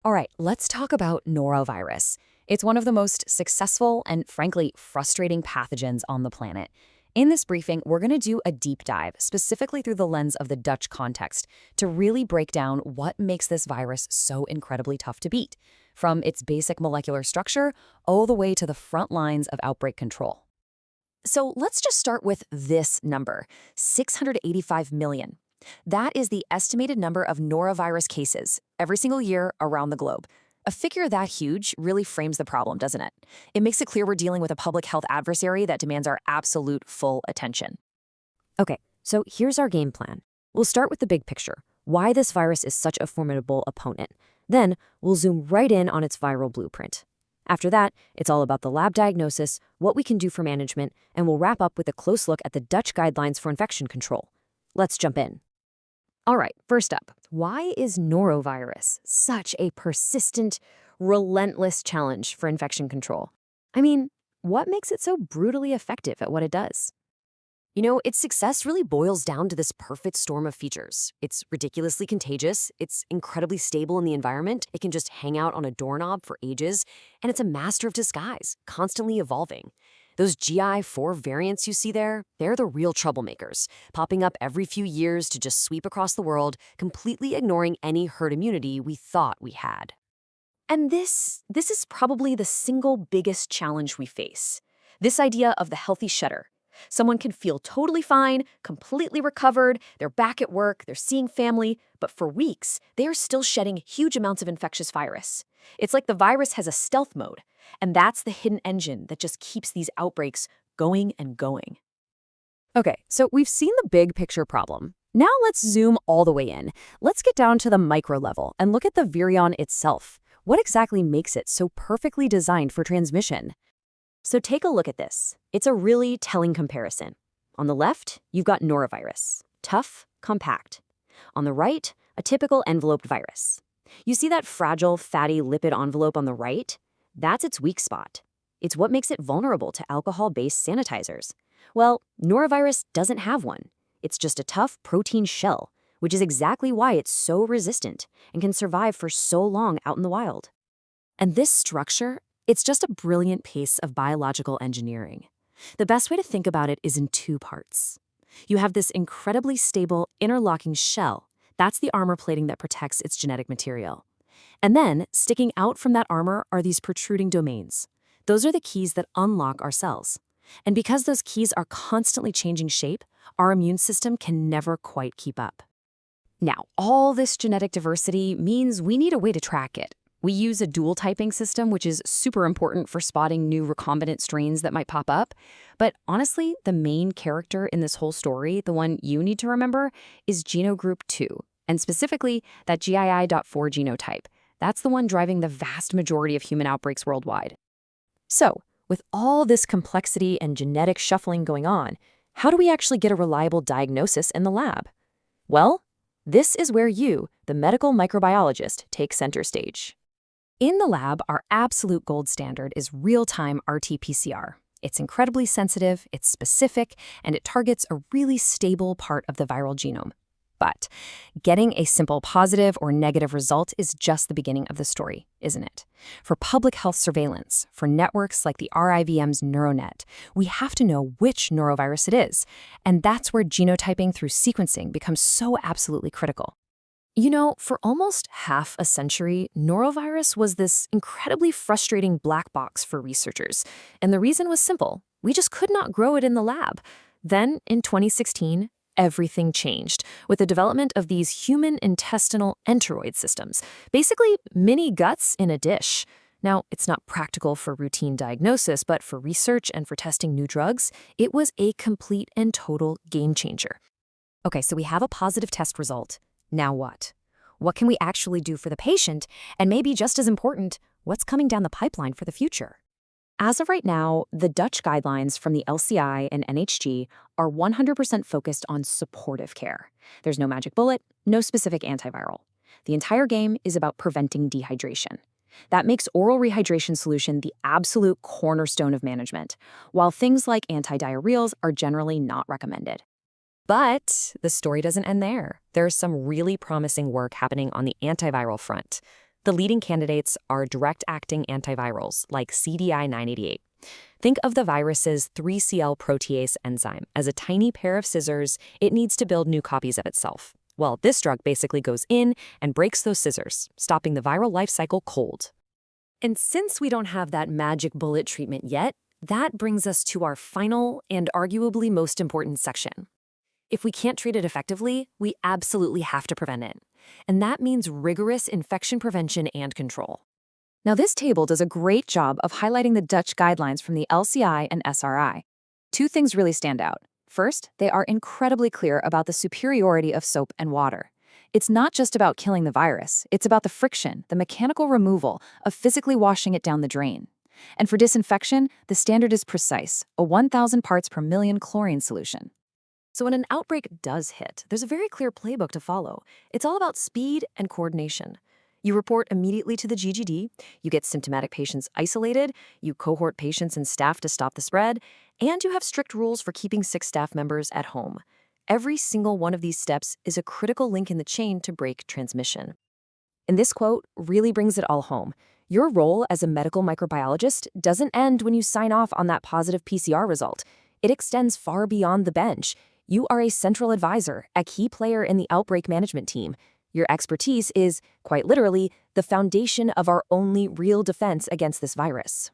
All right, let's talk about norovirus. It's one of the most successful and, frankly, frustrating pathogens on the planet. In this briefing, we're going to do a deep dive, specifically through the lens of the Dutch context, to really break down what makes this virus so incredibly tough to beat, from its basic molecular structure all the way to the front lines of outbreak control. So let's just start with this number, 685 million. That is the estimated number of norovirus cases every single year around the globe. A figure that huge really frames the problem, doesn't it? It makes it clear we're dealing with a public health adversary that demands our absolute full attention. Okay, so here's our game plan. We'll start with the big picture, why this virus is such a formidable opponent. Then we'll zoom right in on its viral blueprint. After that, it's all about the lab diagnosis, what we can do for management, and we'll wrap up with a close look at the Dutch guidelines for infection control. Let's jump in. All right, first up, why is norovirus such a persistent, relentless challenge for infection control? I mean, what makes it so brutally effective at what it does? Its success really boils down to this perfect storm of features. It's ridiculously contagious, it's incredibly stable in the environment, it can just hang out on a doorknob for ages, and it's a master of disguise, constantly evolving. Those GI4 variants you see there, they're the real troublemakers, popping up every few years to just sweep across the world, completely ignoring any herd immunity we thought we had. And this is probably the single biggest challenge we face. This idea of the healthy shutter. Someone can feel totally fine, completely recovered, they're back at work, they're seeing family, but for weeks, they are still shedding huge amounts of infectious virus. It's like the virus has a stealth mode, and that's the hidden engine that just keeps these outbreaks going and going. Okay, so we've seen the big picture problem. Now let's zoom all the way in. Let's get down to the micro level and look at the virion itself. What exactly makes it so perfectly designed for transmission? So take a look at this. It's a really telling comparison. On the left, you've got norovirus, tough, compact. On the right, a typical enveloped virus. You see that fragile, fatty lipid envelope on the right? That's its weak spot. It's what makes it vulnerable to alcohol-based sanitizers. Well, norovirus doesn't have one. It's just a tough protein shell, which is exactly why it's so resistant and can survive for so long out in the wild. And this structure, it's just a brilliant piece of biological engineering. The best way to think about it is in two parts. You have this incredibly stable interlocking shell. That's the armor plating that protects its genetic material. And then, sticking out from that armor are these protruding domains. Those are the keys that unlock our cells. And because those keys are constantly changing shape, our immune system can never quite keep up. Now, all this genetic diversity means we need a way to track it. We use a dual typing system, which is super important for spotting new recombinant strains that might pop up. But honestly, the main character in this whole story, the one you need to remember, is genogroup 2, and specifically that GII.4 genotype. That's the one driving the vast majority of human outbreaks worldwide. So, with all this complexity and genetic shuffling going on, how do we actually get a reliable diagnosis in the lab? Well, this is where you, the medical microbiologist, take center stage. In the lab, our absolute gold standard is real-time RT-PCR. It's incredibly sensitive, it's specific, and it targets a really stable part of the viral genome. But getting a simple positive or negative result is just the beginning of the story, isn't it? For public health surveillance, for networks like the RIVM's NeuroNet, we have to know which norovirus it is, and that's where genotyping through sequencing becomes so absolutely critical. For almost half a century, norovirus was this incredibly frustrating black box for researchers. And the reason was simple. We just could not grow it in the lab. Then, in 2016, everything changed with the development of these human intestinal enteroid systems, basically mini guts in a dish. Now, it's not practical for routine diagnosis, but for research and for testing new drugs, it was a complete and total game changer. Okay, so we have a positive test result. Now what? What can we actually do for the patient? And maybe just as important, what's coming down the pipeline for the future? As of right now, the Dutch guidelines from the LCI and NHG are 100% focused on supportive care. There's no magic bullet, no specific antiviral. The entire game is about preventing dehydration. That makes oral rehydration solution the absolute cornerstone of management, while things like antidiarrheals are generally not recommended. But the story doesn't end there. There's some really promising work happening on the antiviral front. The leading candidates are direct-acting antivirals like CDI-988. Think of the virus's 3CL protease enzyme as a tiny pair of scissors it needs to build new copies of itself. Well, this drug basically goes in and breaks those scissors, stopping the viral life cycle cold. And since we don't have that magic bullet treatment yet, that brings us to our final and arguably most important section. If we can't treat it effectively, we absolutely have to prevent it. And that means rigorous infection prevention and control. Now, this table does a great job of highlighting the Dutch guidelines from the LCI and SRI. Two things really stand out. First, they are incredibly clear about the superiority of soap and water. It's not just about killing the virus, it's about the friction, the mechanical removal of physically washing it down the drain. And for disinfection, the standard is precise, a 1,000 parts per million chlorine solution. So when an outbreak does hit, there's a very clear playbook to follow. It's all about speed and coordination. You report immediately to the GGD, you get symptomatic patients isolated, you cohort patients and staff to stop the spread, and you have strict rules for keeping sick staff members at home. Every single one of these steps is a critical link in the chain to break transmission. And this quote really brings it all home. Your role as a medical microbiologist doesn't end when you sign off on that positive PCR result. It extends far beyond the bench. You are a central advisor, a key player in the outbreak management team. Your expertise is, quite literally, the foundation of our only real defense against this virus.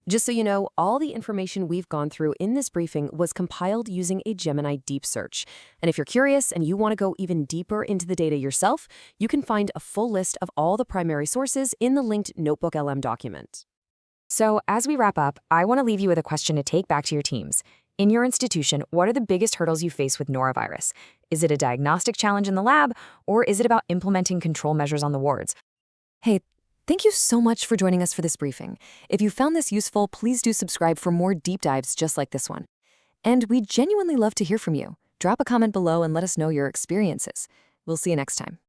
Just so you know, all the information we've gone through in this briefing was compiled using a Gemini deep search. And if you're curious and you want to go even deeper into the data yourself, you can find a full list of all the primary sources in the linked Notebook LM document. So as we wrap up, I want to leave you with a question to take back to your teams. In your institution, what are the biggest hurdles you face with norovirus? Is it a diagnostic challenge in the lab, or is it about implementing control measures on the wards? Hey, thank you so much for joining us for this briefing. If you found this useful, please do subscribe for more deep dives just like this one. And we'd genuinely love to hear from you. Drop a comment below and let us know your experiences. We'll see you next time.